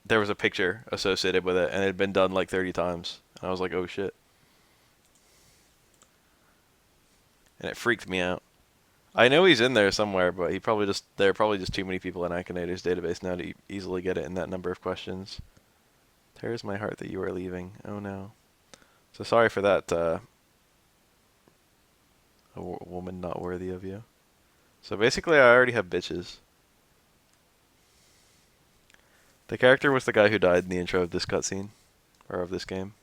there was a picture associated with it, and it had been done like 30 times. And I was like, oh shit. And it freaked me out. I know he's in there somewhere, but there are probably just too many people in Akinator's database now to easily get it in that number of questions. Tears my heart that you are leaving. Oh no. So sorry for that, woman not worthy of you. So basically, I already have bitches. The character was the guy who died in the intro of this cutscene, or of this game.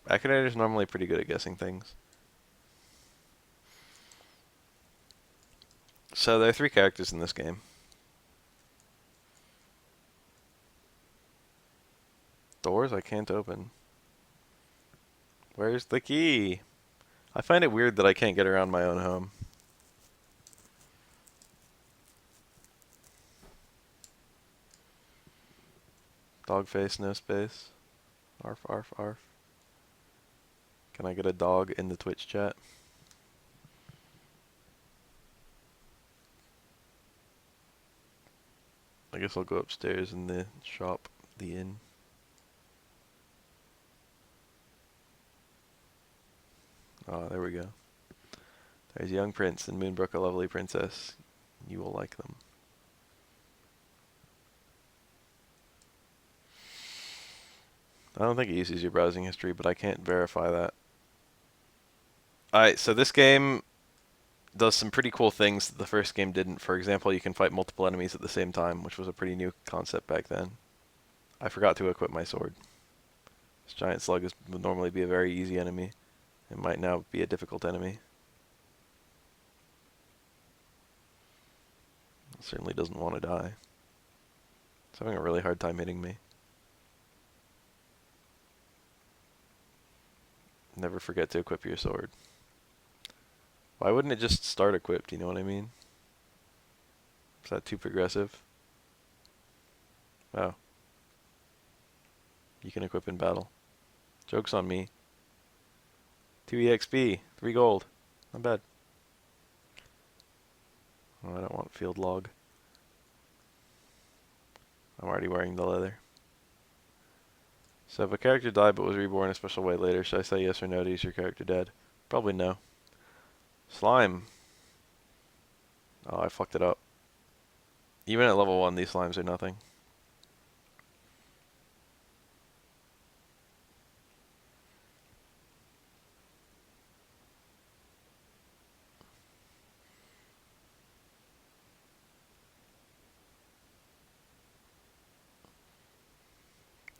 Akinator's normally pretty good at guessing things. So there are 3 characters in this game. Doors I can't open. Where's the key? I find it weird that I can't get around my own home. Dog face, no space. Arf, arf, arf. Can I get a dog in the Twitch chat? I guess I'll go upstairs in the shop, the inn. Oh, there we go. There's young prince and Moonbrook, a lovely princess. You will like them. I don't think it uses your browsing history, but I can't verify that. Alright, so this game does some pretty cool things that the first game didn't. For example, you can fight multiple enemies at the same time, which was a pretty new concept back then. I forgot to equip my sword. This giant slug would normally be a very easy enemy. It might now be a difficult enemy. It certainly doesn't want to die. It's having a really hard time hitting me. Never forget to equip your sword. Why wouldn't it just start equipped, you know what I mean? Is that too progressive? Oh. You can equip in battle. Joke's on me. 2 EXP, 3 gold. Not bad. Oh, I don't want field log. I'm already wearing the leather. So if a character died but was reborn a special way later, should I say yes or no to use your character dead? Probably no. Slime. Oh, I fucked it up. Even at level 1, these slimes are nothing.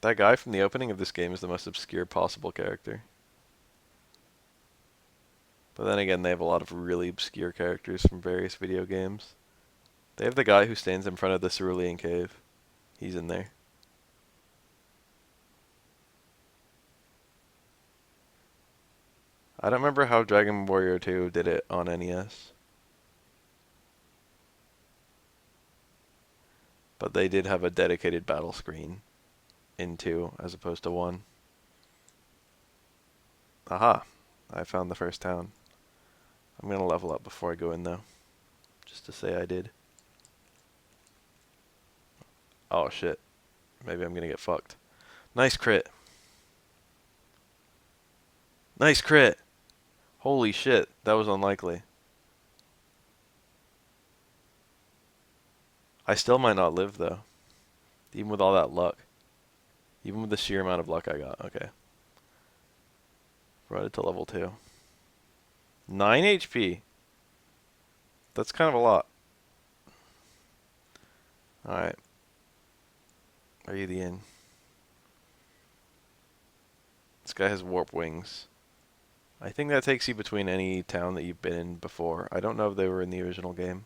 That guy from the opening of this game is the most obscure possible character. But then again, they have a lot of really obscure characters from various video games. They have the guy who stands in front of the cerulean cave. He's in there. I don't remember how Dragon Warrior 2 did it on NES. But they did have a dedicated battle screen in 2 as opposed to 1. Aha! I found the first town. I'm gonna level up before I go in though. Just to say I did. Oh shit. Maybe I'm gonna get fucked. Nice crit. Nice crit! Holy shit, that was unlikely. I still might not live though. Even with all that luck. Even with the sheer amount of luck I got. Okay. Brought it to level 2. 9 HP. That's kind of a lot. Alright. Are you the inn? This guy has warp wings. I think that takes you between any town that you've been in before. I don't know if they were in the original game.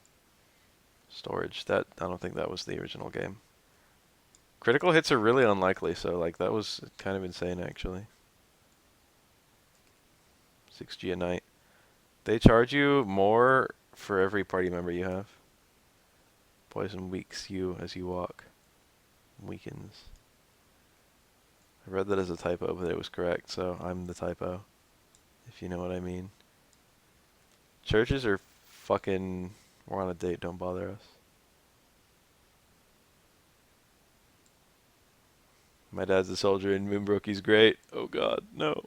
Storage. I don't think that was the original game. Critical hits are really unlikely, so like that was kind of insane actually. 6G a night. They charge you more for every party member you have. Poison weaks you as you walk. Weakens. I read that as a typo, but it was correct, so I'm the typo. If you know what I mean. Churches are fucking... We're on a date, don't bother us. My dad's a soldier and Moonbrookie's great. Oh god, no.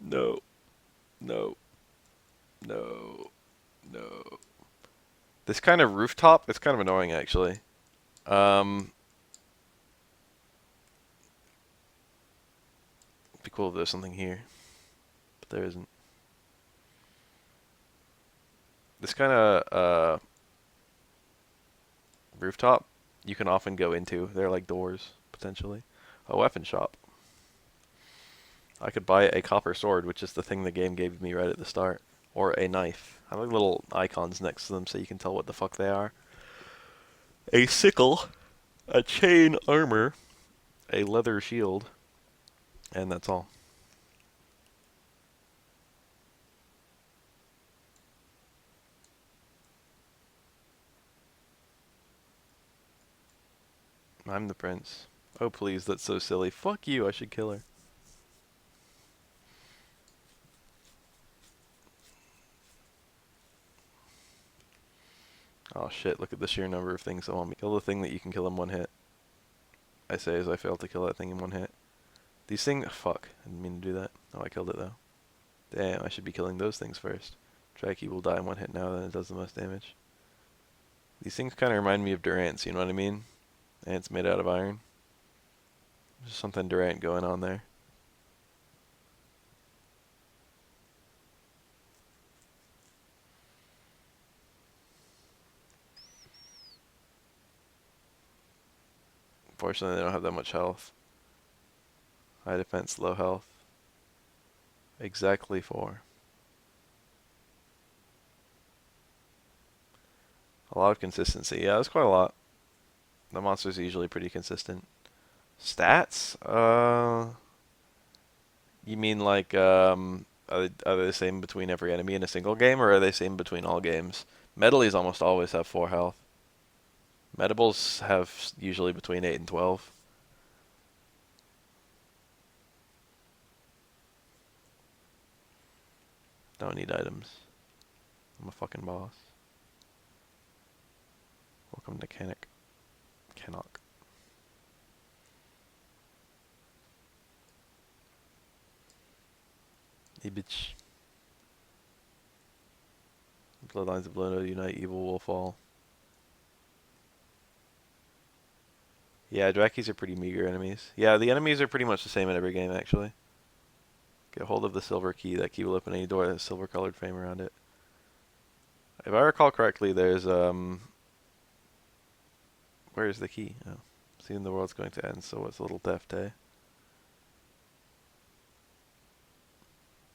No. No. No. No. This kind of rooftop, it's kind of annoying actually. Um, it'd be cool if there's something here, but there isn't. This kind of rooftop you can often go into. They're like doors, potentially. A weapon shop. I could buy a copper sword, which is the thing the game gave me right at the start. Or a knife. I like little icons next to them so you can tell what the fuck they are. A sickle, a chain armor, a leather shield, and that's all. I'm the prince. Oh please, that's so silly. Fuck you, I should kill her. Oh shit, look at the sheer number of things that want me. Kill the thing that you can kill in one hit. I say as I fail to kill that thing in one hit. These things, fuck, I didn't mean to do that. Oh, I killed it though. Damn, I should be killing those things first. Tracky will die in one hit now, then it does the most damage. These things kind of remind me of Durant's, you know what I mean? Ants made out of iron. There's something Durant going on there. Unfortunately, they don't have that much health. High defense, low health. Exactly 4. A lot of consistency. Yeah, that's quite a lot. The monsters are usually pretty consistent. Stats? You mean like, are they the same between every enemy in a single game, or are they the same between all games? Medalies almost always have 4 health. Metables have usually between 8 and 12. Don't need items. I'm a fucking boss. Welcome to Canuck. Canuck. Hey bitch. Bloodlines of Blood unite, evil will fall. Yeah, Drakis are pretty meager enemies. Yeah, the enemies are pretty much the same in every game, actually. Get hold of the silver key. That key will open any door that has a silver-colored frame around it. If I recall correctly, there's, where's the key? Oh. Soon the world's going to end, so what's a little theft, eh?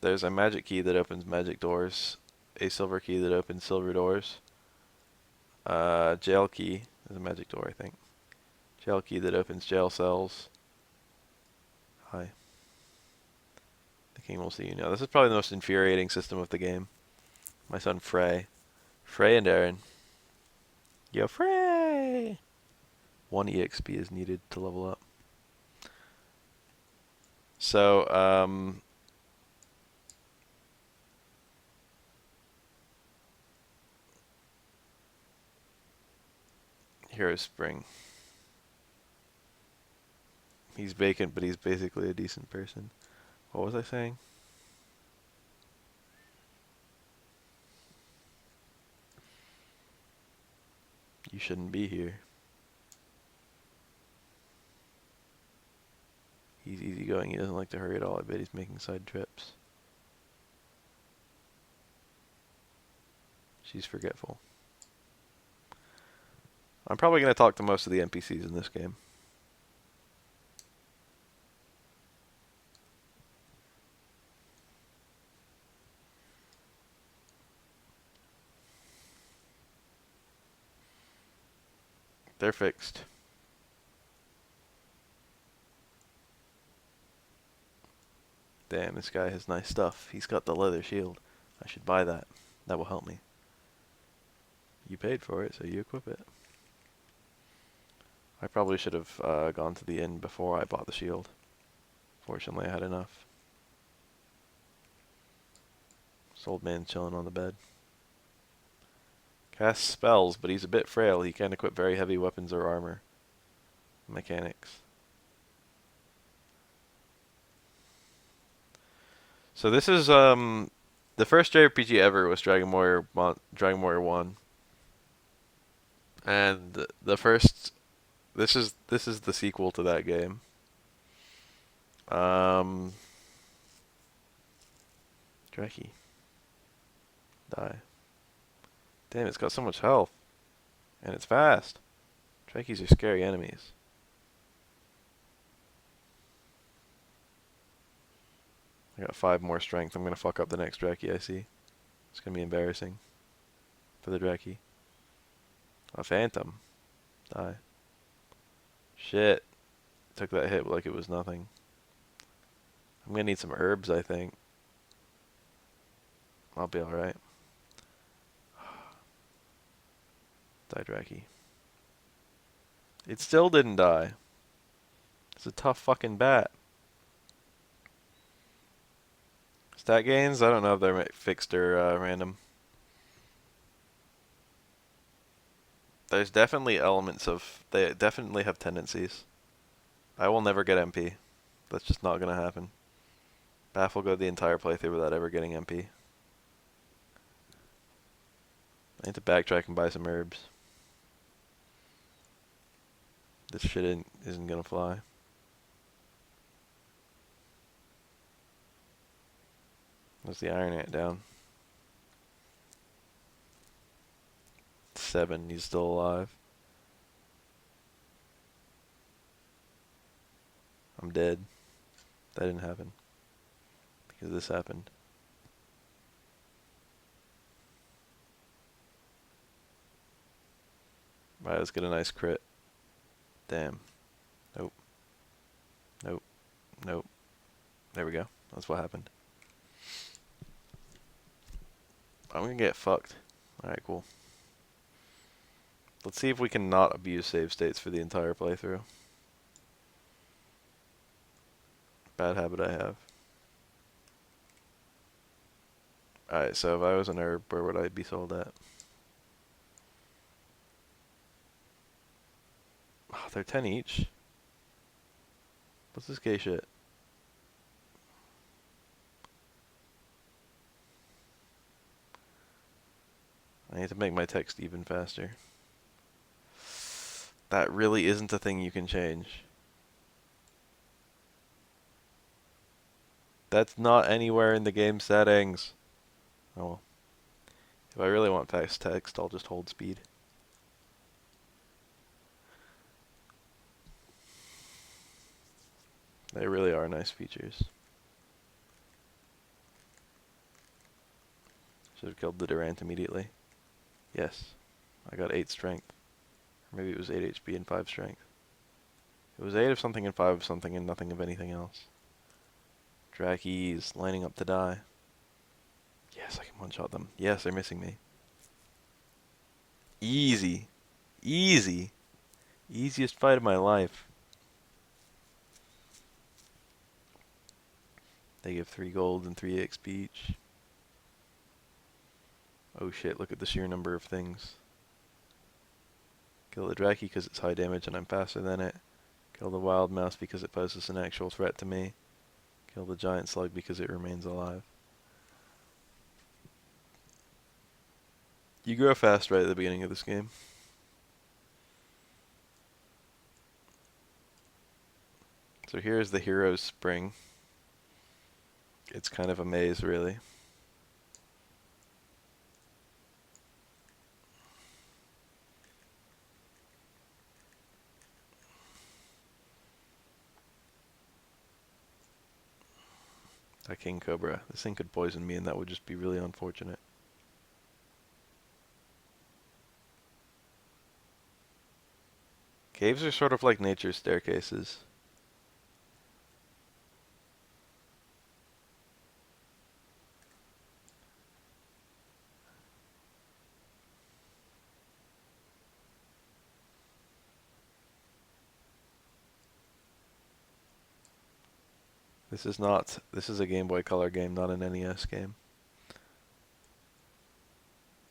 There's a magic key that opens magic doors. A silver key that opens silver doors. Jail key is a magic door, I think. Jail key that opens jail cells. Hi. The king will see you now. This is probably the most infuriating system of the game. My son Frey. Frey and Aaron. Yo, Frey! 1 EXP is needed to level up. So, Hero Spring. He's vacant, but he's basically a decent person. What was I saying? You shouldn't be here. He's easygoing. He doesn't like to hurry at all. I bet he's making side trips. She's forgetful. I'm probably going to talk to most of the NPCs in this game. They're fixed. Damn, this guy has nice stuff. He's got the leather shield. I should buy that. That will help me. You paid for it, so you equip it. I probably should have gone to the inn before I bought the shield. Fortunately, I had enough. This old man chilling on the bed. Casts spells, but he's a bit frail. He can't equip very heavy weapons or armor. mechanics. So this is the first JRPG ever was Dragon Warrior 1, and the first this is the sequel to that game. Um, Dreki, die. Damn, it's got so much health, and it's fast. Drekis are scary enemies. I got 5 more strength. I'm gonna fuck up the next Dreki I see. It's gonna be embarrassing for the Dreki. A Phantom, die. Shit, took that hit like it was nothing. I'm gonna need some herbs, I think. I'll be alright. Die, Dreki. It still didn't die. It's a tough fucking bat. Stat gains? I don't know if they're fixed or random. There's definitely elements of... They definitely have tendencies. I will never get MP. That's just not gonna happen. Baf will go the entire playthrough without ever getting MP. I need to backtrack and buy some herbs. This shit isn't gonna fly. What's the Iron Ant down? 7, he's still alive. I'm dead. That didn't happen. Because this happened. Right, let's get a nice crit. Damn. Nope. Nope. Nope. There we go. That's what happened. I'm gonna get fucked. Alright, cool. Let's see if we can not abuse save states for the entire playthrough. Bad habit I have. Alright, so if I was an herb, where would I be sold at? Oh, they're 10 each. What's this gay shit? I need to make my text even faster. That really isn't a thing you can change. That's not anywhere in the game settings. Oh well. If I really want fast text, I'll just hold speed. They really are nice features. Should have killed the Durant immediately. Yes. I got 8 strength. Or maybe it was 8 HP and 5 strength. It was 8 of something and 5 of something and nothing of anything else. Drakis lining up to die. Yes, I can one-shot them. Yes, they're missing me. Easy. Easy. Easiest fight of my life. They give 3 gold and 3 XP each. Oh shit, look at the sheer number of things. Kill the Draki because it's high damage and I'm faster than it. Kill the Wild Mouse because it poses an actual threat to me. Kill the Giant Slug because it remains alive. You grow fast right at the beginning of this game. So here's the Hero's Spring. It's kind of a maze, really. That King Cobra. This thing could poison me and that would just be really unfortunate. Caves are sort of like nature's staircases. This is a Game Boy Color game, not an NES game.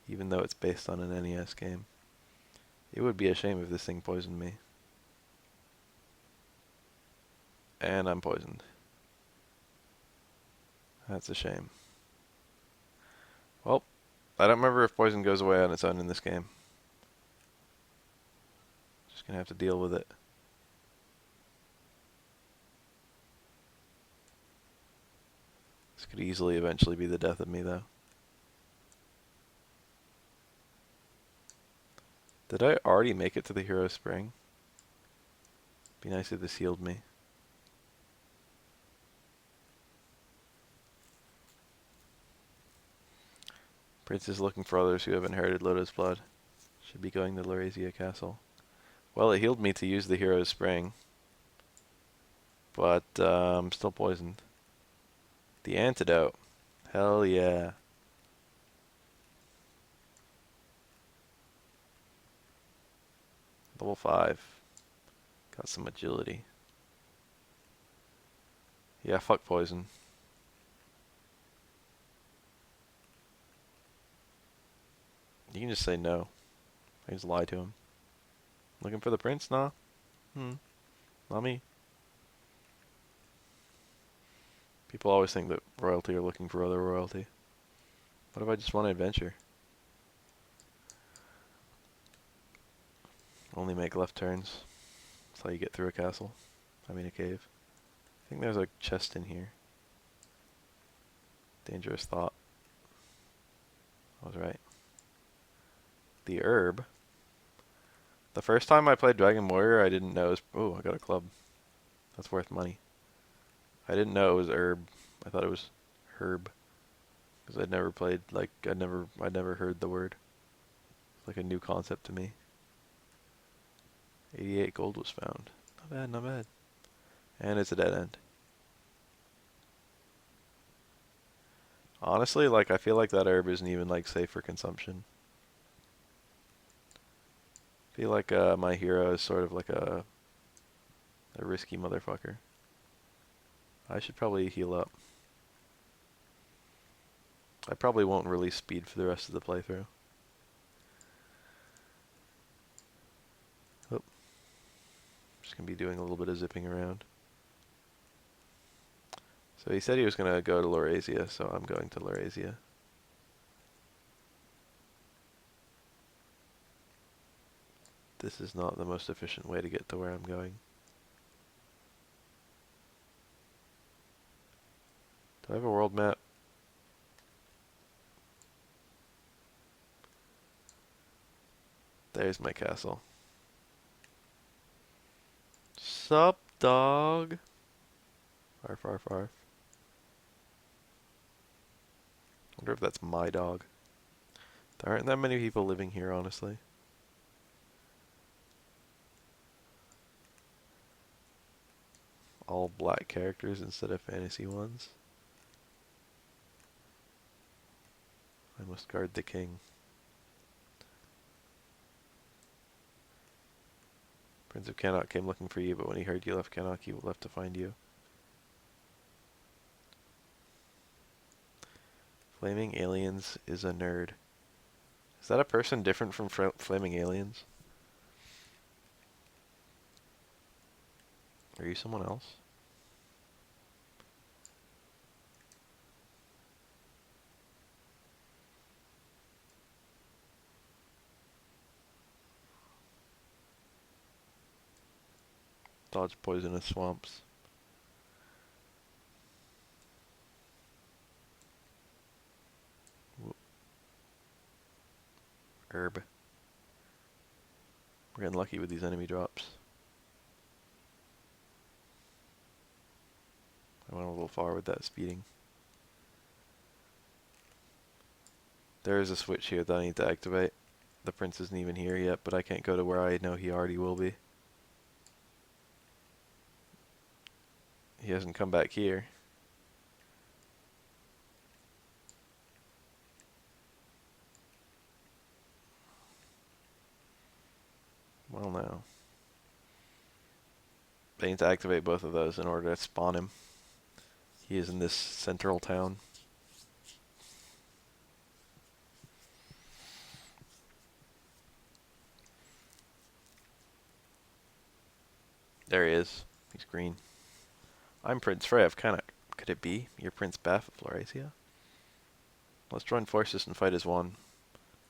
Even though it's based on an NES game. It would be a shame if this thing poisoned me. And I'm poisoned. That's a shame. Well, I don't remember if poison goes away on its own in this game. Just gonna have to deal with it. This could easily eventually be the death of me, though. Did I already make it to the Hero Spring? Be nice if this healed me. Prince is looking for others who have inherited Lotus blood. Should be going to Larazia Castle. Well, it healed me to use the Hero's Spring. But I'm still poisoned. The antidote. Hell yeah. Level 5. Got some agility. Yeah, fuck poison. You can just say no. I can just lie to him. Looking for the prince? Nah. Not me. People always think that royalty are looking for other royalty. What if I just want adventure? Only make left turns. That's how you get through a castle. I mean a cave. I think there's a chest in here. Dangerous thought. I was right. The herb. The first time I played Dragon Warrior, I didn't know it was... Oh, I got a club. That's worth money. I didn't know it was herb. I thought it was herb. Because I'd never played, like, I'd never heard the word. It's like a new concept to me. 88 gold was found. Not bad, not bad. And it's a dead end. Honestly, like, I feel like that herb isn't even, like, safe for consumption. I feel like my hero is sort of like a risky motherfucker. I should probably heal up. I probably won't release speed for the rest of the playthrough. Oh. Just gonna be doing a little bit of zipping around. So he said he was gonna go to Larazia, so I'm going to Larazia. This is not the most efficient way to get to where I'm going. Do I have a world map? There's my castle. Sup, dog? Arf, arf, arf. Wonder if that's my dog. There aren't that many people living here, honestly. All black characters instead of fantasy ones. I must guard the king. Prince of Cannock came looking for you, but when he heard you left Cannock, he left to find you. Flaming Aliens is a nerd. Is that a person different from Flaming Aliens? Are you someone else? Dodge poisonous swamps. Whoop. Herb. We're getting lucky with these enemy drops. I went a little far with that speeding. There is a switch here that I need to activate. The prince isn't even here yet, but I can't go to where I know he already will be. He hasn't come back here. Well, no. I need to activate both of those in order to spawn him. He is in this central town. There he is. He's green. I'm Prince Freya. Kind of. Could it be? You're Prince Bafael. Let's join forces and fight as one.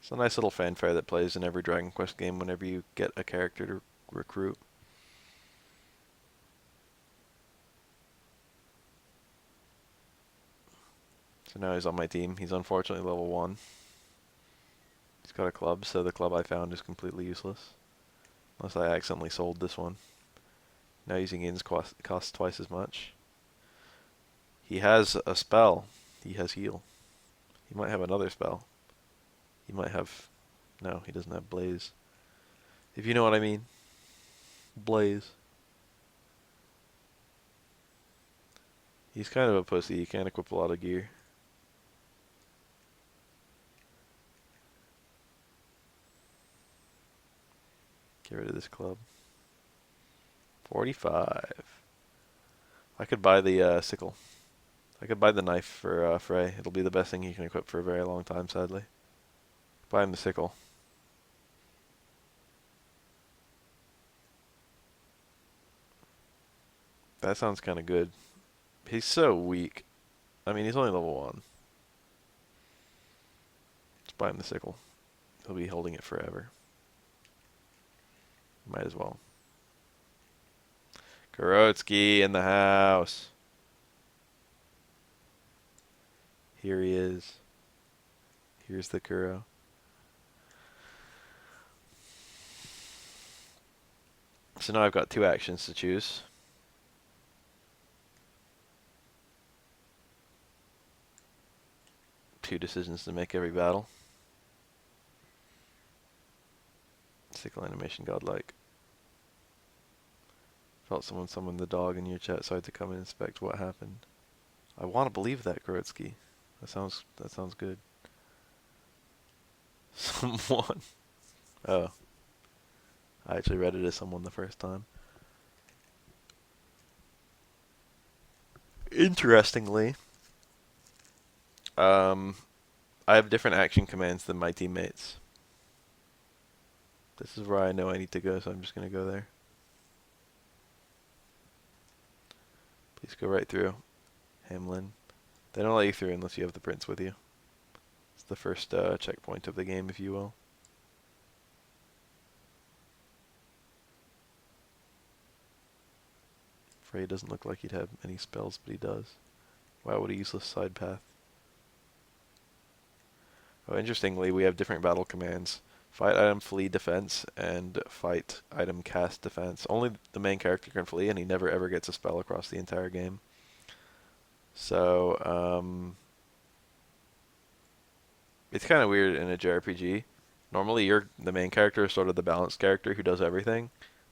It's a nice little fanfare that plays in every Dragon Quest game whenever you get a character to recruit. So now he's on my team. He's unfortunately level 1. He's got a club, so the club I found is completely useless. Unless I accidentally sold this one. Now using ins costs twice as much. He has a spell. He has heal. He might have another spell. He might have... No, he doesn't have blaze. If you know what I mean. Blaze. He's kind of a pussy. He can't equip a lot of gear. Get rid of this club. 45. I could buy the sickle. I could buy the knife for Frey. It'll be the best thing he can equip for a very long time, sadly. Buy him the sickle. That sounds kind of good. He's so weak. I mean, he's only level 1. Let's buy him the sickle. He'll be holding it forever. Might as well. Kurotsky in the house. Here he is. Here's the Kuro. So now I've got 2 actions to choose. Two decisions to make every battle. Sickle animation godlike. Felt someone summoned the dog in your chat, so I had to come and inspect what happened. I want to believe that, Kurotsky. That sounds good. Someone. Oh. I actually read it as someone the first time. Interestingly, I have different action commands than my teammates. This is where I know I need to go, so I'm just going to go there. Please go right through. Hamlin. They don't let you through unless you have the prince with you. It's the first checkpoint of the game, if you will. Frey doesn't look like he'd have any spells, but he does. Wow, what a useless side path. Oh, interestingly, we have different battle commands. Fight item flee defense and fight item cast defense. Only the main character can flee, and he never ever gets a spell across the entire game. So, it's kind of weird in a JRPG. Normally, you're the main character is sort of the balanced character who does everything,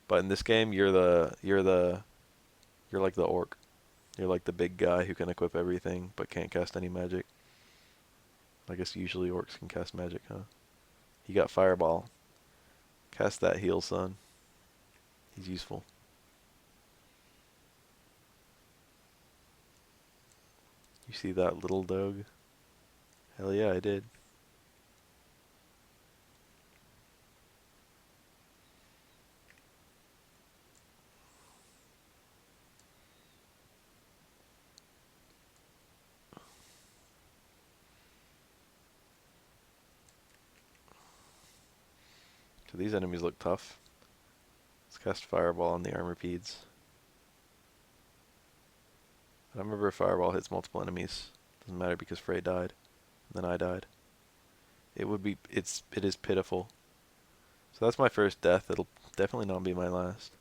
but in this game, you're like the orc. You're like the big guy who can equip everything but can't cast any magic. I guess usually orcs can cast magic, huh? He got fireball. Cast that heal, son. He's useful. You see that little dog? Hell yeah, I did. So these enemies look tough. Let's cast fireball on the armor peds. I don't remember if fireball hits multiple enemies. Doesn't matter because Frey died. And then I died. It is pitiful. So that's my first death. It'll definitely not be my last.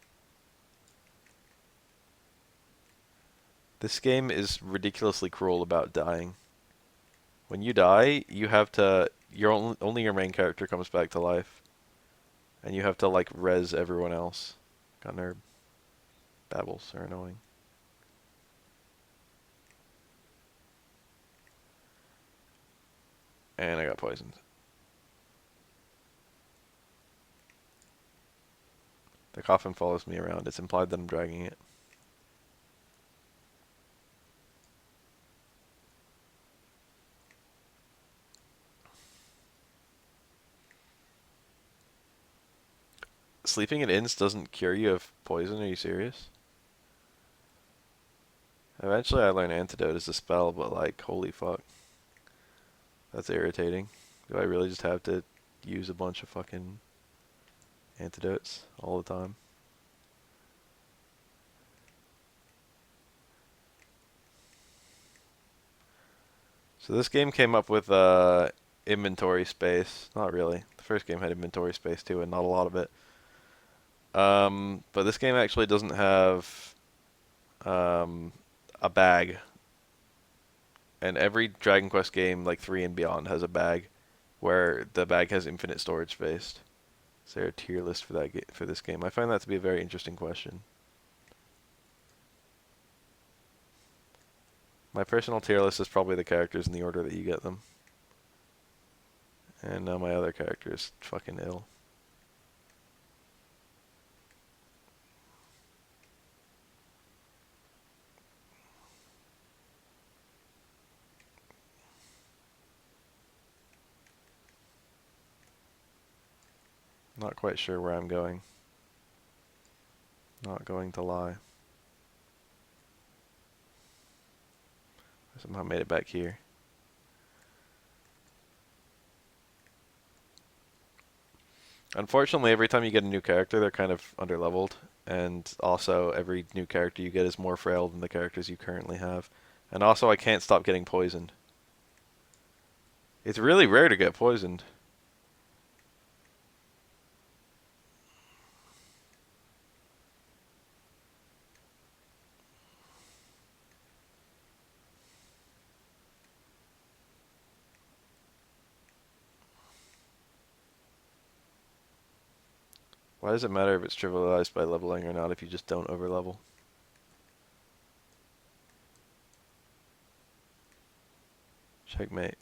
This game is ridiculously cruel about dying. When you die, you have to only your main character comes back to life. And you have to like res everyone else. Got nerd. Babbles are annoying. And I got poisoned. The coffin follows me around. It's implied that I'm dragging it. Sleeping at inns doesn't cure you of poison. Are you serious? Eventually I learn Antidote as a spell, but like, holy fuck. That's irritating. Do I really just have to use a bunch of fucking antidotes all the time? So this game came up with inventory space. Not really. The first game had inventory space too, and not a lot of it. But this game actually doesn't have um, a bag. And every Dragon Quest game, like 3 and beyond, has a bag where the bag has infinite storage space. Is there a tier list for for this game? I find that to be a very interesting question. My personal tier list is probably the characters in the order that you get them. And my other character is fucking ill. Not quite sure where I'm going. Not going to lie. I somehow made it back here. Unfortunately, every time you get a new character, they're kind of underleveled. And also, every new character you get is more frail than the characters you currently have. And also, I can't stop getting poisoned. It's really rare to get poisoned. Why does it matter if it's trivialized by leveling or not if you just don't overlevel? Checkmate.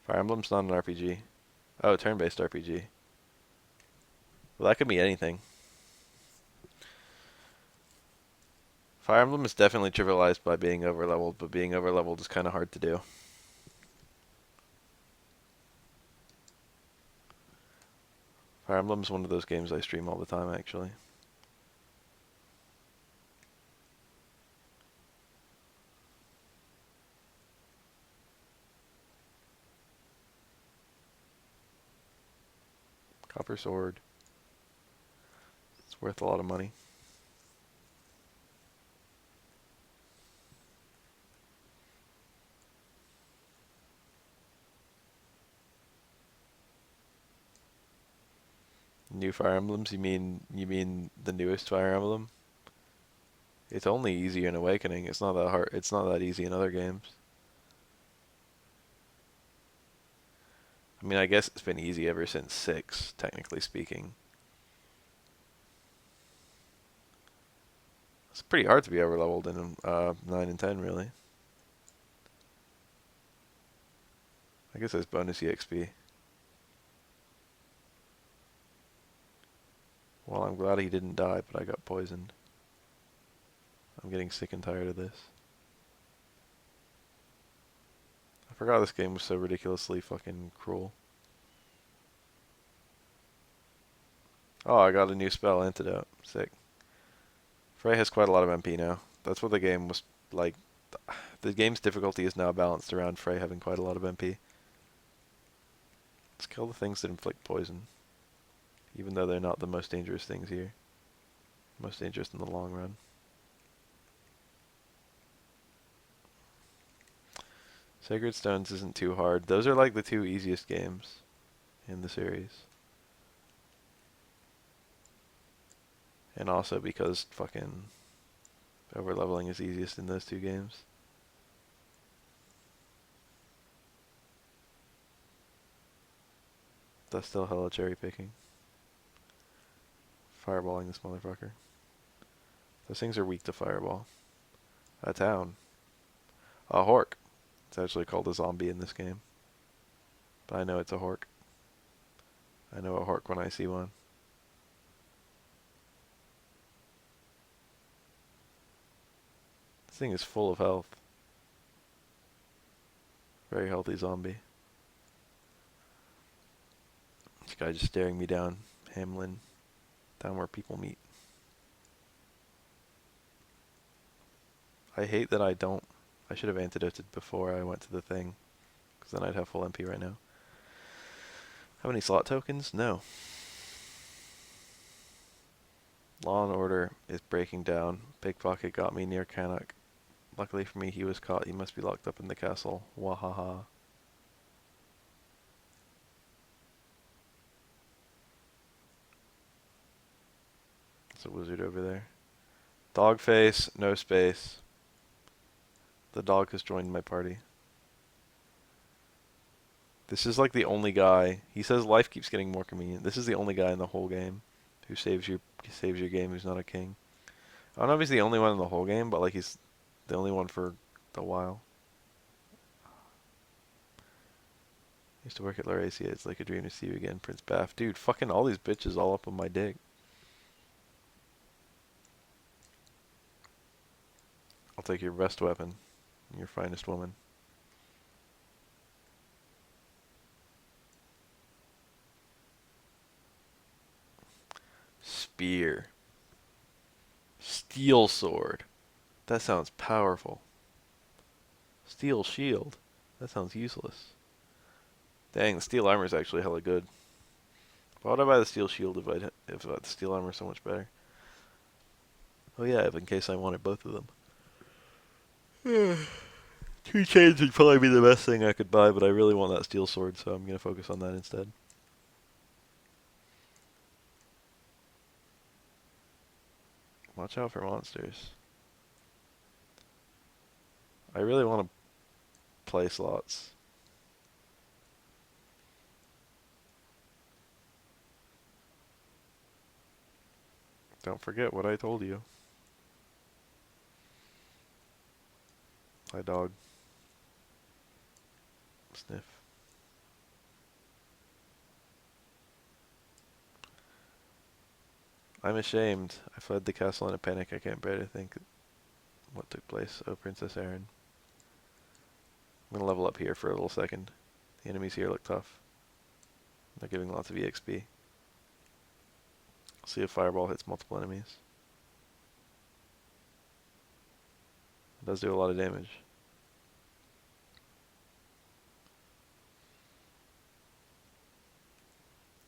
Fire Emblem's not an RPG. Oh, turn-based RPG. Well, that could be anything. Fire Emblem is definitely trivialized by being overleveled, but being overleveled is kind of hard to do. Fire Emblem's one of those games I stream all the time, actually. Copper Sword. It's worth a lot of money. New Fire Emblems? You mean the newest Fire Emblem? It's only easy in Awakening. It's not that hard. It's not that easy in other games. I mean, I guess it's been easy ever since 6, technically speaking. It's pretty hard to be overleveled in 9 and 10, really. I guess there's bonus EXP. Well, I'm glad he didn't die, but I got poisoned. I'm getting sick and tired of this. I forgot this game was so ridiculously fucking cruel. Oh, I got a new spell, Antidote. Sick. Frey has quite a lot of MP now. That's what the game was like. The game's difficulty is now balanced around Frey having quite a lot of MP. Let's kill the things that inflict poison. Even though they're not the most dangerous things here. Most dangerous in the long run. Sacred Stones isn't too hard. Those are like the 2 easiest games in the series. And also because fucking overleveling is easiest in those 2 games. That's still hella cherry picking. Fireballing this motherfucker. Those things are weak to fireball. A town. A hork. It's actually called a zombie in this game. But I know it's a hork. I know a hork when I see one. This thing is full of health. Very healthy zombie. This guy just staring me down. Hamlin. Down where people meet. I hate that I don't. I should have antidoted before I went to the thing, because then I'd have full MP right now. How many slot tokens? No. Law and Order is breaking down. Pickpocket got me near Canuck. Luckily for me, he was caught. He must be locked up in the castle. Wahaha. There's a wizard over there. Dog face, no space. The dog has joined my party. This is like the only guy. He says life keeps getting more convenient. This is the only guy in the whole game who saves your game who's not a king. I don't know if he's the only one in the whole game, but like he's the only one for a while. Used to work at Laurasia. It's like a dream to see you again, Prince Baff. Dude, fucking all these bitches all up on my dick. I'll take your best weapon, your finest woman. Spear. Steel sword. That sounds powerful. Steel shield. That sounds useless. Dang, the steel armor is actually hella good. Why would I buy the steel shield if the steel armor is so much better? Oh yeah, in case I wanted both of them. 2 chains would probably be the best thing I could buy, but I really want that steel sword, so I'm gonna focus on that instead. Watch out for monsters. I really want to play slots. Don't forget what I told you. Hi, dog. Sniff. I'm ashamed. I fled the castle in a panic. I can't bear to think what took place. Oh, Princess Erin. I'm gonna level up here for a little second. The enemies here look tough. They're giving lots of EXP. See if Fireball hits multiple enemies. It does do a lot of damage.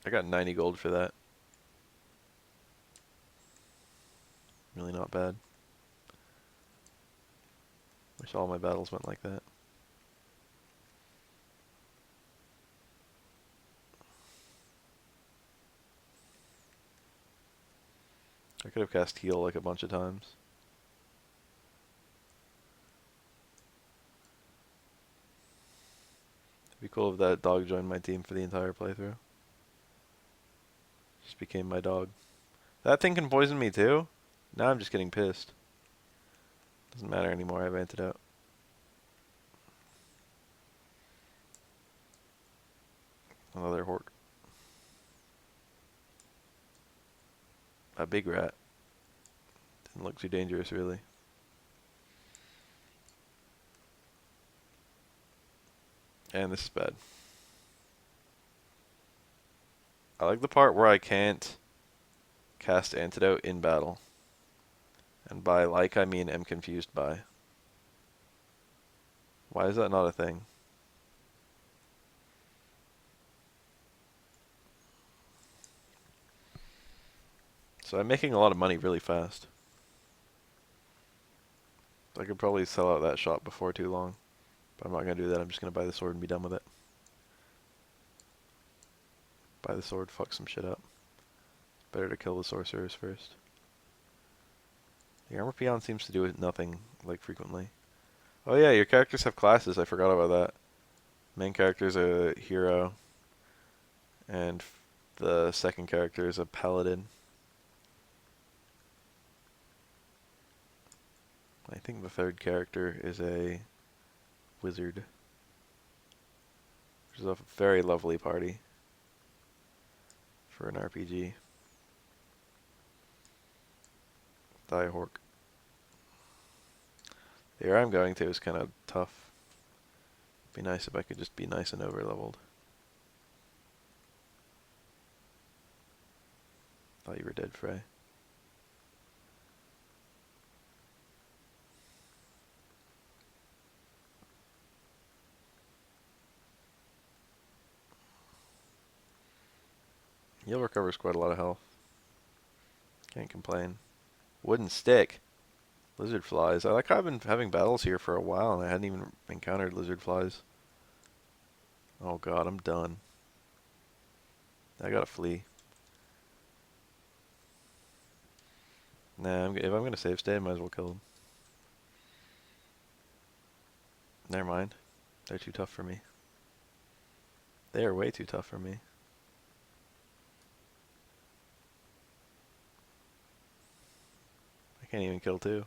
I got 90 gold for that. Really not bad. Wish all my battles went like that. I could have cast heal like a bunch of times. It'd be cool if that dog joined my team for the entire playthrough. Just became my dog. That thing can poison me too? Now I'm just getting pissed. Doesn't matter anymore, I have antidote. Another horde. A big rat. Didn't look too dangerous really. And this is bad. I like the part where I can't cast antidote in battle. And by like I mean am confused by. Why is that not a thing? So I'm making a lot of money really fast. I could probably sell out that shop before too long. But I'm not going to do that. I'm just going to buy the sword and be done with it. Buy the sword, fuck some shit up. Better to kill the sorcerers first. The armor peon seems to do nothing, like, frequently. Oh yeah, your characters have classes. I forgot about that. Main character is a hero. And the second character is a paladin. I think the third character is a wizard. Which is a very lovely party for an RPG. Diehork. The area I'm going to is kind of tough. Be nice if I could just be nice and overleveled. Thought you were dead, Frey. Heal recovers quite a lot of health. Can't complain. Wooden stick. Lizard flies. I like how I've been having battles here for a while and I hadn't even encountered lizard flies. Oh god, I'm done. I gotta flee. Nah, if I'm gonna save state, I might as well kill them. Never mind. They're too tough for me. They are way too tough for me. I can't even kill two.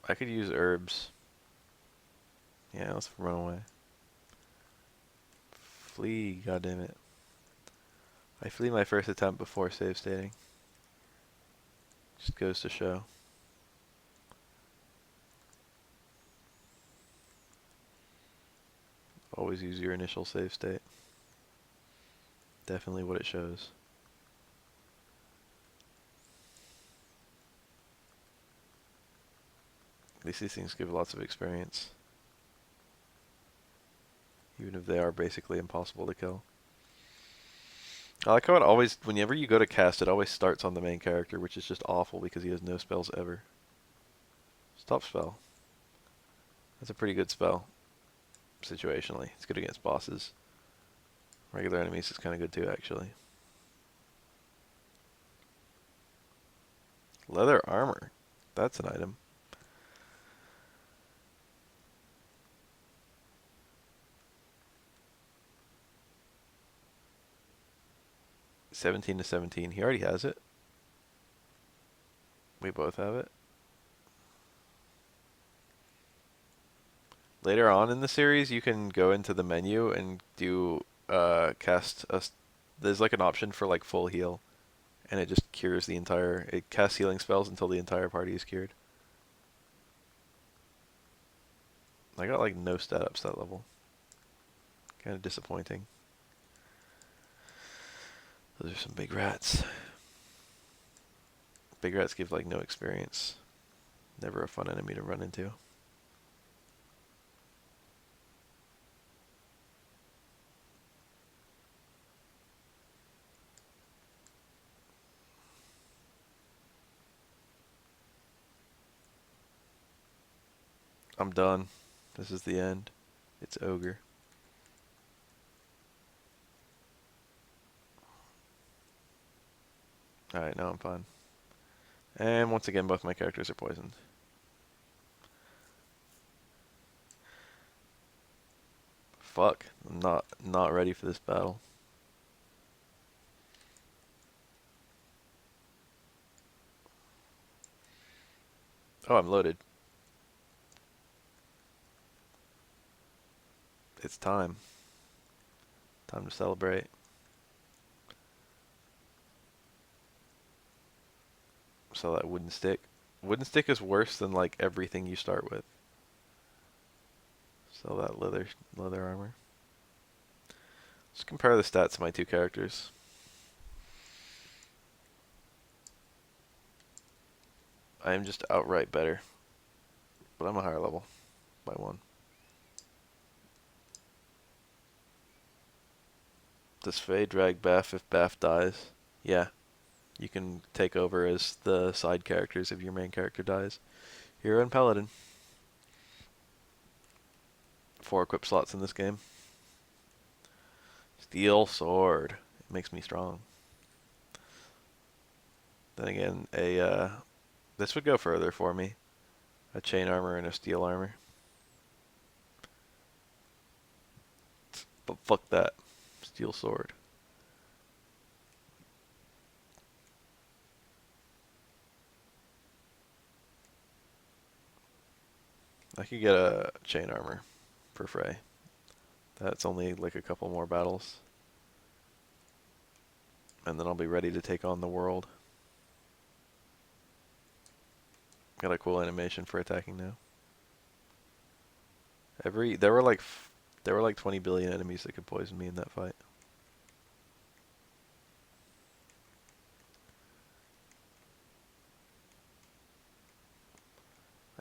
I could use herbs. Yeah, let's run away. Flee, goddammit. I flee my first attempt before save stating. Just goes to show. Always use your initial save state. Definitely what it shows. At least these things give lots of experience. Even if they are basically impossible to kill. I like how it always, whenever you go to cast, it always starts on the main character, which is just awful because he has no spells ever. Stop spell. That's a pretty good spell. Situationally. It's good against bosses. Regular enemies is kind of good too, actually. Leather armor. That's an item. $17 to $17. He already has it. We both have it. Later on in the series, you can go into the menu and do cast a. There's like an option for like full heal, and it just cures the entire. It casts healing spells until the entire party is cured. I got like no stat ups that level. Kind of disappointing. Those are some big rats. Big rats give like no experience. Never a fun enemy to run into. I'm done. This is the end. It's ogre. Alright, now I'm fine. And once again, both my characters are poisoned. Fuck. I'm not ready for this battle. Oh, I'm loaded. It's time. Time to celebrate. Sell that wooden stick. Wooden stick is worse than like everything you start with. Sell that leather armor. Let's compare the stats of my two characters. I am just outright better. But I'm a higher level by one. Does Faye drag Baf if Baf dies? Yeah. You can take over as the side characters if your main character dies. Hero and Paladin. 4 equip slots in this game. Steel sword. It makes me strong. Then again, this would go further for me. A chain armor and a steel armor. But fuck that. Steel sword. I could get a chain armor for Frey. That's only like a couple more battles. And then I'll be ready to take on the world. Got a cool animation for attacking now. There were like 20 billion enemies that could poison me in that fight.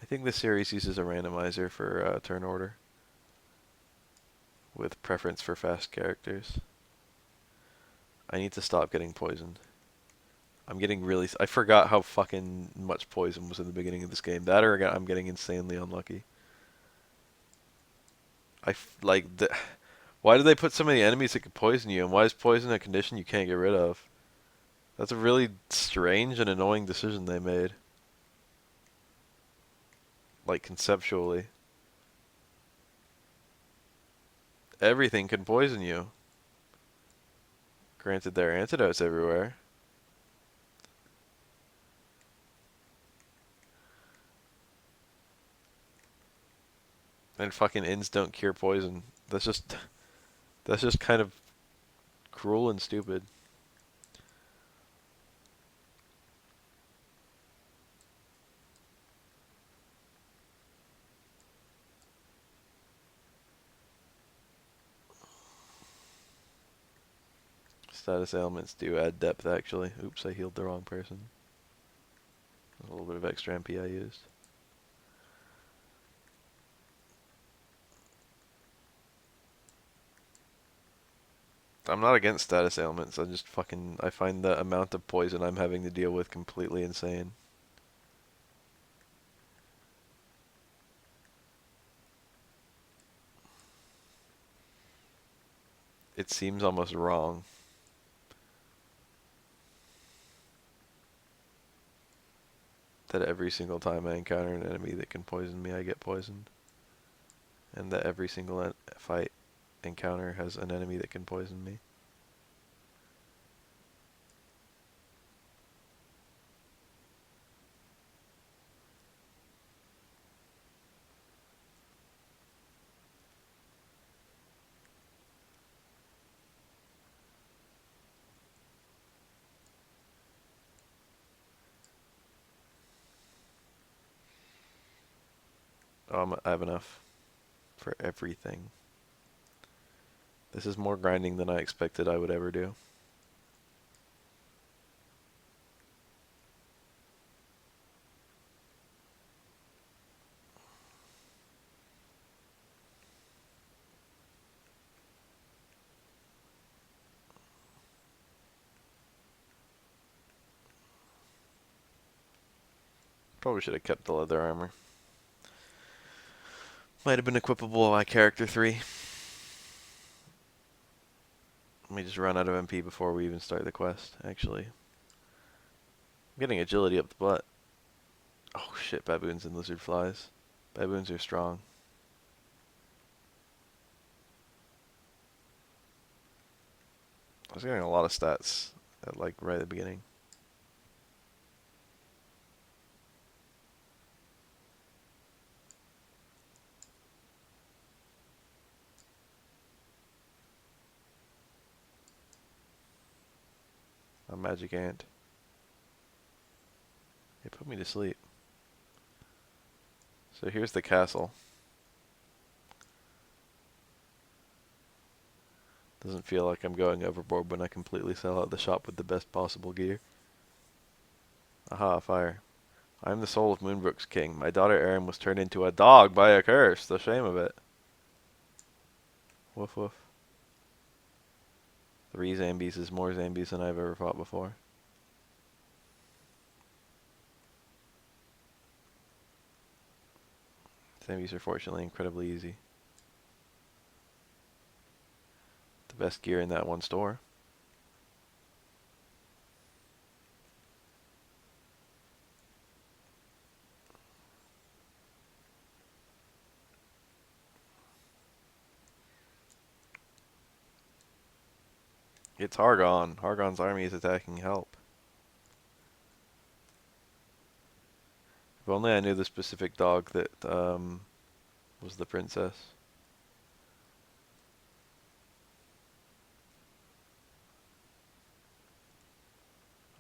I think this series uses a randomizer for turn order with preference for fast characters. I need to stop getting poisoned. I'm getting really... I forgot how fucking much poison was in the beginning of this game. That or I'm getting insanely unlucky. Like... Why do they put so many enemies that can poison you? And why is poison a condition you can't get rid of? That's a really strange and annoying decision they made. Like, conceptually. Everything can poison you. Granted, there are antidotes everywhere. And fucking inns don't cure poison. That's just kind of cruel and stupid. Status ailments do add depth, actually. Oops, I healed the wrong person. A little bit of extra MP I used. I'm not against status ailments. I find the amount of poison I'm having to deal with completely insane. It seems almost wrong. That every single time I encounter an enemy that can poison me, I get poisoned. And that every single fight encounter has an enemy that can poison me. I have enough for everything. This is more grinding than I expected I would ever do. Probably should have kept the leather armor. Might have been equipable by character 3. Let me just run out of MP before we even start the quest, actually. I'm getting agility up the butt. Oh shit, baboons and lizard flies. Baboons are strong. I was getting a lot of stats at like right at the beginning. A magic ant. It put me to sleep. So here's the castle. Doesn't feel like I'm going overboard when I completely sell out the shop with the best possible gear. Aha, fire. I am the soul of Moonbrook's king. My daughter Erin was turned into a dog by a curse. The shame of it. Woof woof. 3 zombies is more zombies than I've ever fought before. Zombies are fortunately incredibly easy. The best gear in that one store. It's Hargon. Hargon's army is attacking. Help. If only I knew the specific dog that was the princess.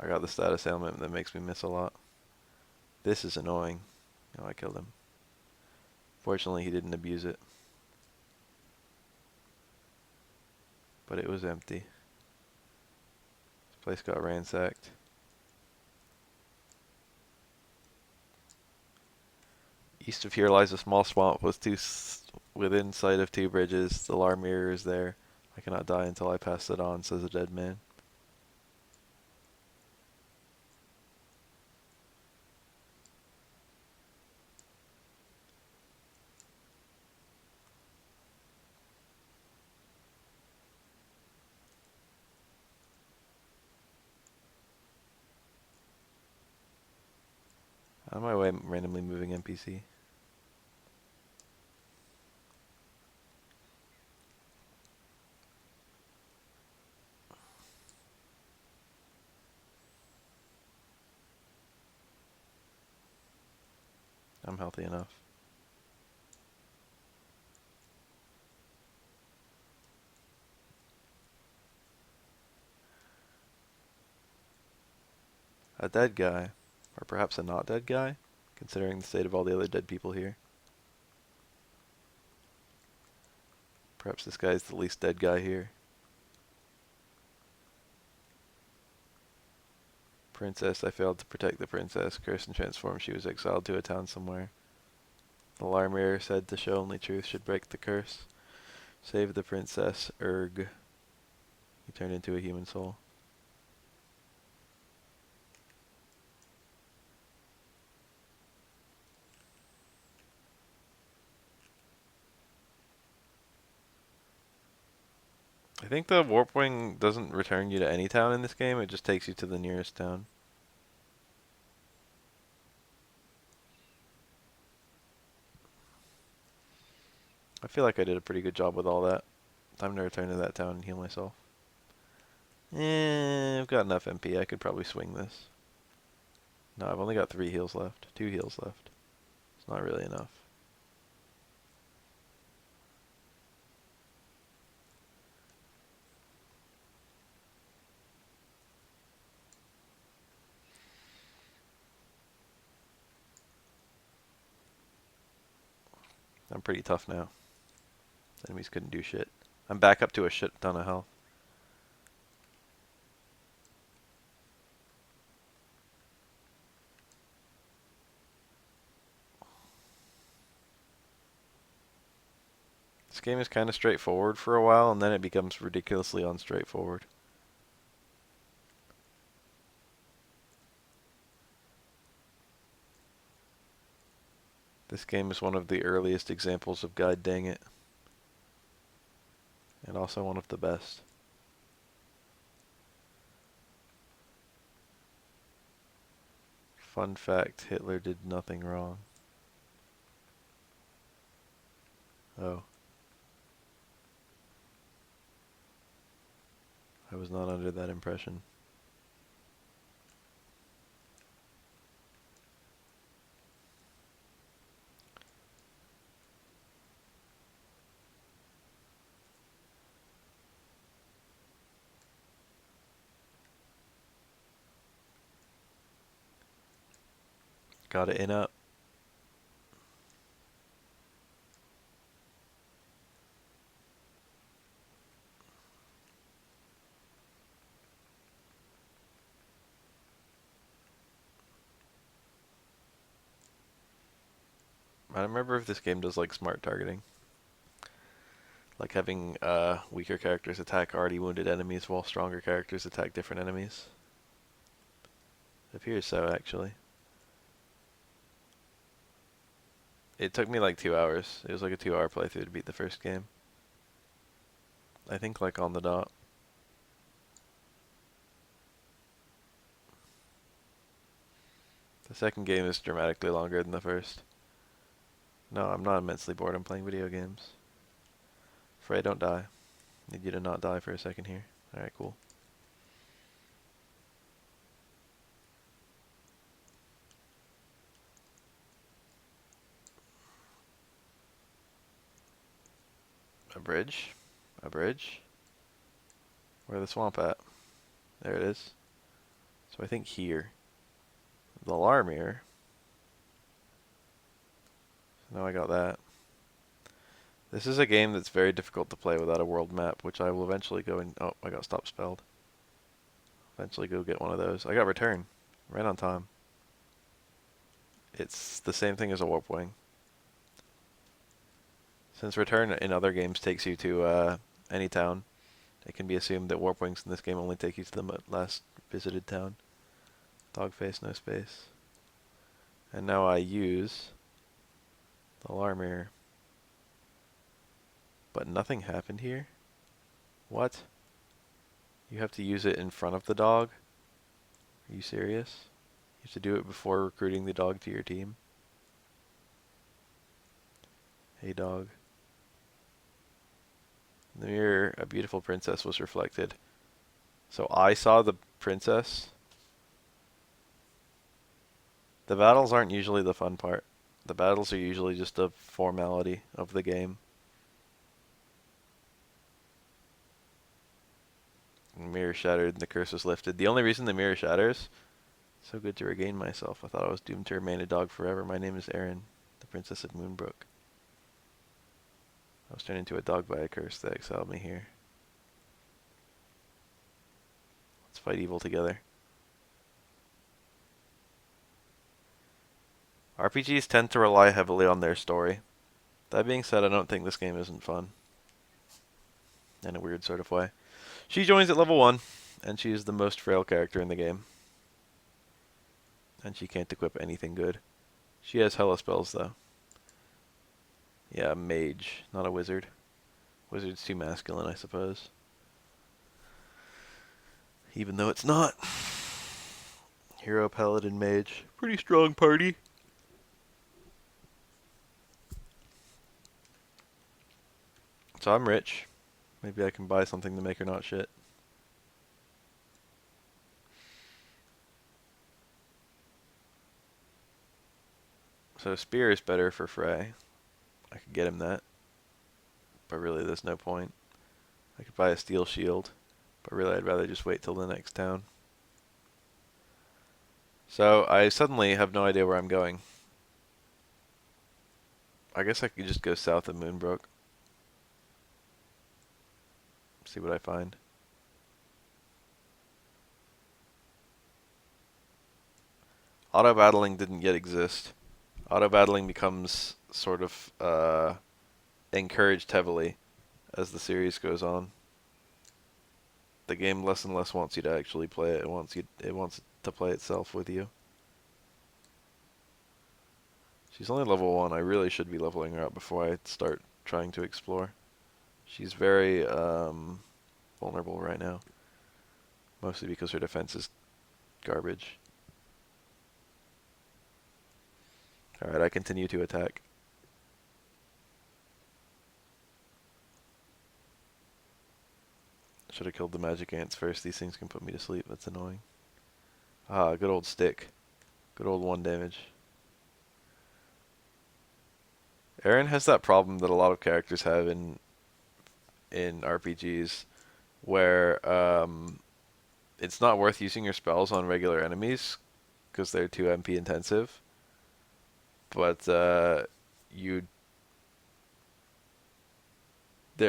I got the status ailment that makes me miss a lot. This is annoying. Oh, I killed him. Fortunately, he didn't abuse it. But it was empty. This place got ransacked. East of here lies a small swamp with within sight of 2 bridges. The alarm mirror is there. I cannot die until I pass it on, says a dead man. On my way, I'm randomly moving NPC. I'm healthy enough. A dead guy. Or perhaps a not dead guy, considering the state of all the other dead people here. Perhaps this guy is the least dead guy here. Princess, I failed to protect the princess. Cursed and transformed, she was exiled to a town somewhere. The Larmir said to show only truth should break the curse. Save the princess, Erg. He turned into a human soul. I think the warp wing doesn't return you to any town in this game, it just takes you to the nearest town. I feel like I did a pretty good job with all that. Time to return to that town and heal myself. I've got enough MP, I could probably swing this. No, I've only got 3 heals left. 2 heals left. It's not really enough. I'm pretty tough now. Enemies couldn't do shit. I'm back up to a shit ton of health. This game is kind of straightforward for a while, and then it becomes ridiculously unstraightforward. This game is one of the earliest examples of God dang it. And also one of the best. Fun fact, Hitler did nothing wrong. Oh. I was not under that impression. Got it in up. I don't remember if this game does like smart targeting. Like having weaker characters attack already wounded enemies while stronger characters attack different enemies. It appears so, actually. It took me like 2 hours. It was like a 2-hour playthrough to beat the first game. I think like on the dot. The second game is dramatically longer than the first. No, I'm not immensely bored. I'm playing video games. Frey, don't die. Need you to not die for a second here. Alright, cool. A bridge? A bridge? Where's the swamp at? There it is. So I think here. The Larmir. So now I got that. This is a game that's very difficult to play without a world map, which I will eventually go and... Oh, I got stop spelled. Eventually go get one of those. I got return. Right on time. It's the same thing as a warp wing. Since return in other games takes you to any town, it can be assumed that warp wings in this game only take you to the last visited town. Dogface, no space. And now I use the Larmir. But nothing happened here? What? You have to use it in front of the dog? Are you serious? have to do it before recruiting the dog to your team. Hey dog. In the mirror, a beautiful princess was reflected. So I saw the princess. The battles aren't usually the fun part. The battles are usually just a formality of the game. The mirror shattered and the curse was lifted. The only reason the mirror shatters, so good to regain myself. I thought I was doomed to remain a dog forever. My name is Erin, the princess of Moonbrook. I was turned into a dog by a curse that exiled me here. Let's fight evil together. RPGs tend to rely heavily on their story. That being said, I don't think this game isn't fun. In a weird sort of way. She joins at level 1, and she is the most frail character in the game. And she can't equip anything good. She has hella spells, though. Yeah, mage, not a wizard. Wizard's too masculine, I suppose. Even though it's not. Hero, paladin, mage. Pretty strong party. So I'm rich. Maybe I can buy something to make her not shit. So spear is better for Frey. I could get him that. But really there's no point. I could buy a steel shield. But really I'd rather just wait till the next town. So I suddenly have no idea where I'm going. I guess I could just go south of Moonbrook. See what I find. Auto battling didn't yet exist. Auto battling becomes sort of encouraged heavily as the series goes on. The game less and less wants you to actually play it. It wants to play itself with you. She's only level 1. I really should be leveling her up before I start trying to explore. She's very vulnerable right now. Mostly because her defense is garbage. Alright, I continue to attack. Should have killed the magic ants first. These things can put me to sleep. That's annoying. Ah, good old stick. Good old 1 damage. Erin has that problem that a lot of characters have in RPGs, where it's not worth using your spells on regular enemies because they're too MP intensive. But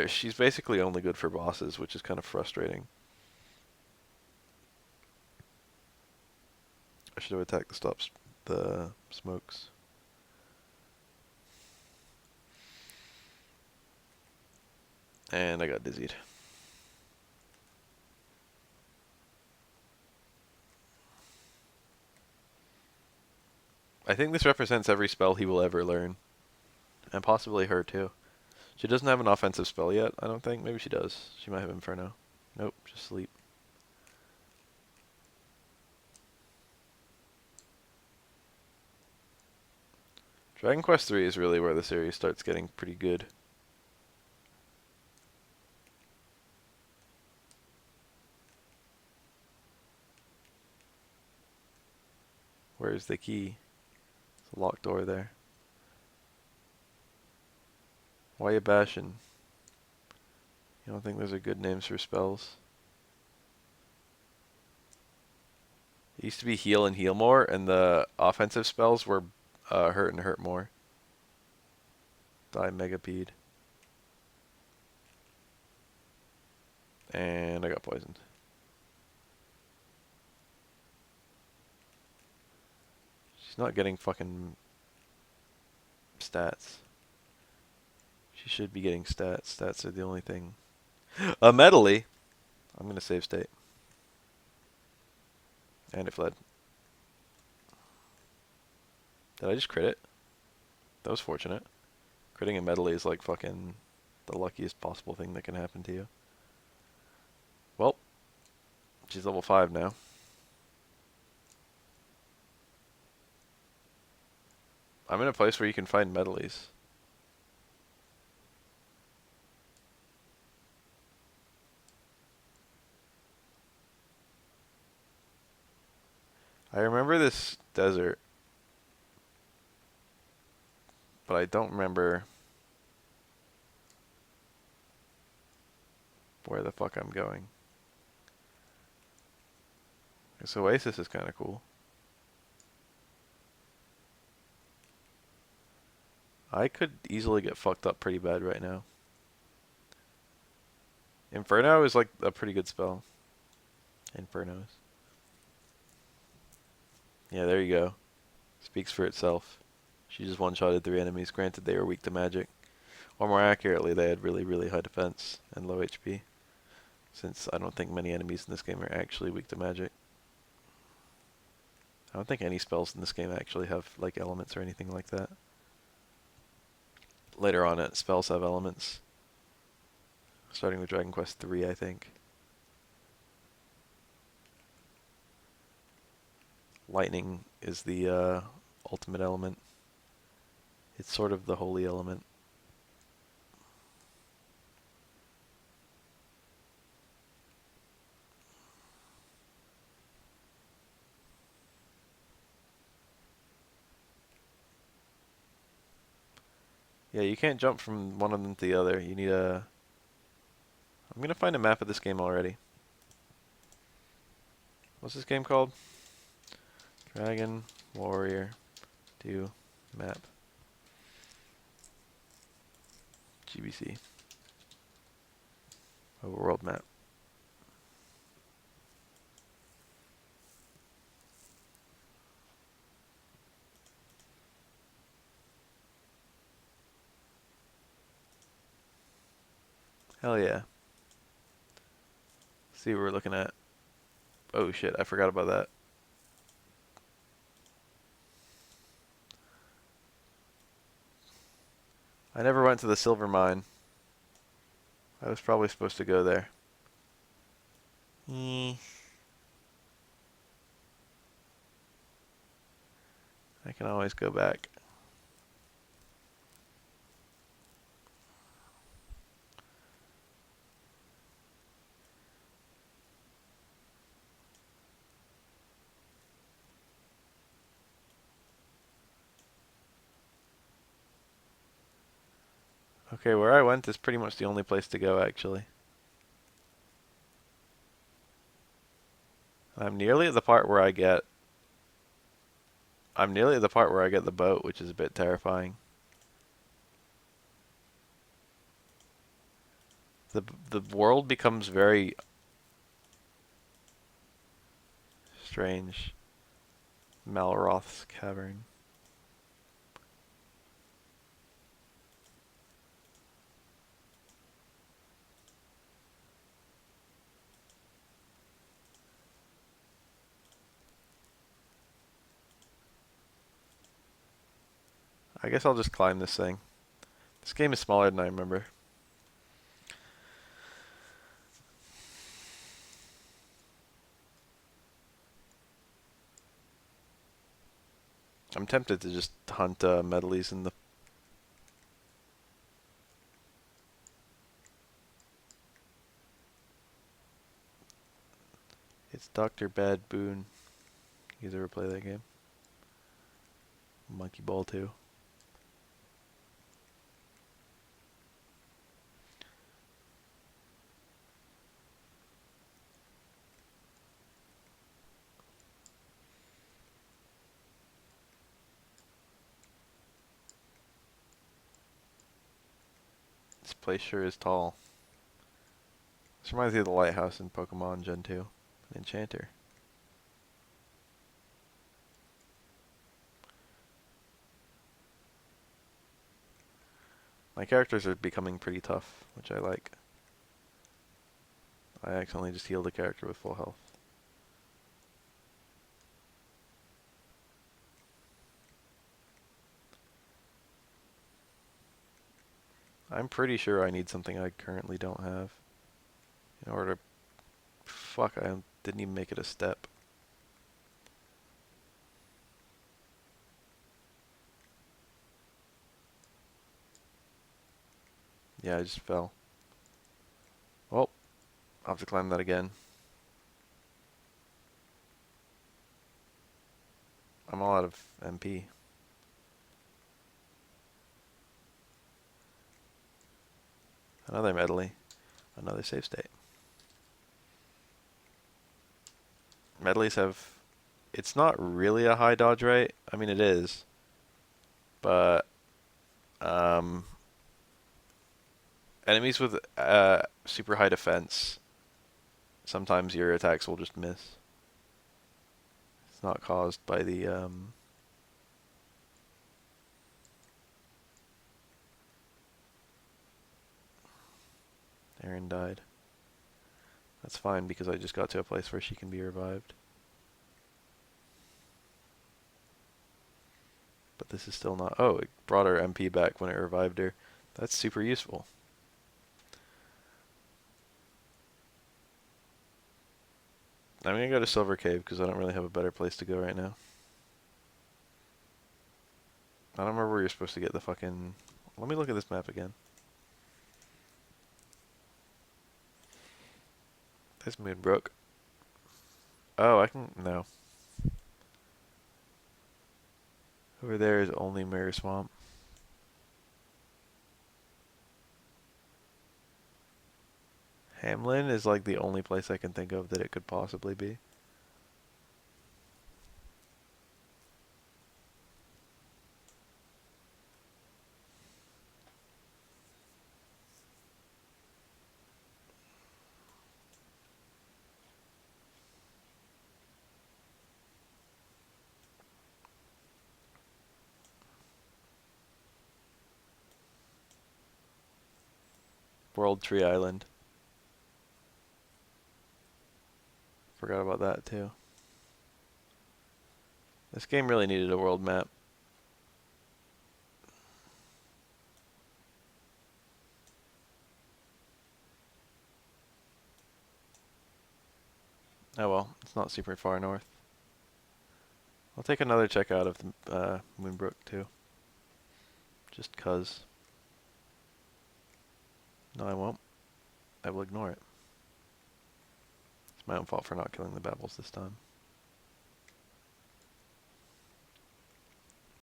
she's basically only good for bosses, which is kind of frustrating. I should have attacked the smokes. And I got dizzied. I think this represents every spell he will ever learn. And possibly her too. She doesn't have an offensive spell yet, I don't think. Maybe she does. She might have Inferno. Nope, just sleep. Dragon Quest III is really where the series starts getting pretty good. Where's the key? It's a locked door there. Why you bashing? You don't think those are good names for spells? It used to be heal and heal more, and the offensive spells were hurt and hurt more. Die Megapede. And I got poisoned. She's not getting fucking stats. She should be getting stats. Stats are the only thing. A medley. I'm gonna save state. And it fled. Did I just crit it? That was fortunate. Critting a medley is like fucking the luckiest possible thing that can happen to you. Well, she's level 5 now. I'm in a place where you can find medleys. I remember this desert, but I don't remember where the fuck I'm going. This oasis is kind of cool. I could easily get fucked up pretty bad right now. Inferno is like a pretty good spell. Infernos. Yeah, there you go. Speaks for itself. She just one-shotted 3 enemies. Granted, they were weak to magic. Or more accurately, they had really, really high defense and low HP. Since I don't think many enemies in this game are actually weak to magic. I don't think any spells in this game actually have like elements or anything like that. Later on, spells have elements. Starting with Dragon Quest III, I think. Lightning is the ultimate element. It's sort of the holy element. Yeah, you can't jump from one of them to the other. You need a... I'm gonna find a map of this game already. What's this game called? Dragon Warrior 2 map. GBC. Overworld map. Hell yeah. See what we're looking at. Oh shit, I forgot about that. I never went to the silver mine. I was probably supposed to go there. I can always go back. Okay, where I went is pretty much the only place to go, actually. I'm nearly at the part where I get... I'm nearly at the part where I get the boat, which is a bit terrifying. The world becomes very strange. Malroth's Cavern. I guess I'll just climb this thing. This game is smaller than I remember. I'm tempted to just hunt medleys in the... It's Dr. Bad Boon. You guys ever play that game? Monkey Ball 2. This place sure is tall. This reminds me of the lighthouse in Pokemon Gen 2. An enchanter. My characters are becoming pretty tough, which I like. I accidentally just healed a character with full health. I'm pretty sure I need something I currently don't have. In order to... Fuck, I didn't even make it a step. Yeah, I just fell. Well, I'll have to climb that again. I'm all out of MP. Another medley. Another save state. Medleys have... It's not really a high dodge rate. I mean, it is. But... Um, enemies with super high defense, sometimes your attacks will just miss. It's not caused by the... Erin died. That's fine because I just got to a place where she can be revived. But this is still not... Oh, it brought her MP back when it revived her. That's super useful. I'm gonna go to Silver Cave because I don't really have a better place to go right now. I don't remember where you're supposed to get the fucking... Let me look at this map again. There's Moonbrook. Oh, I can... No. Over there is only Mirror Swamp. Hamlin is like the only place I can think of that it could possibly be. World Tree Island. Forgot about that too. This game really needed a world map. Oh well, it's not super far north. I'll take another check out of the Moonbrook too. Just cause. No, I won't. I will ignore it. It's my own fault for not killing the Babbles this time.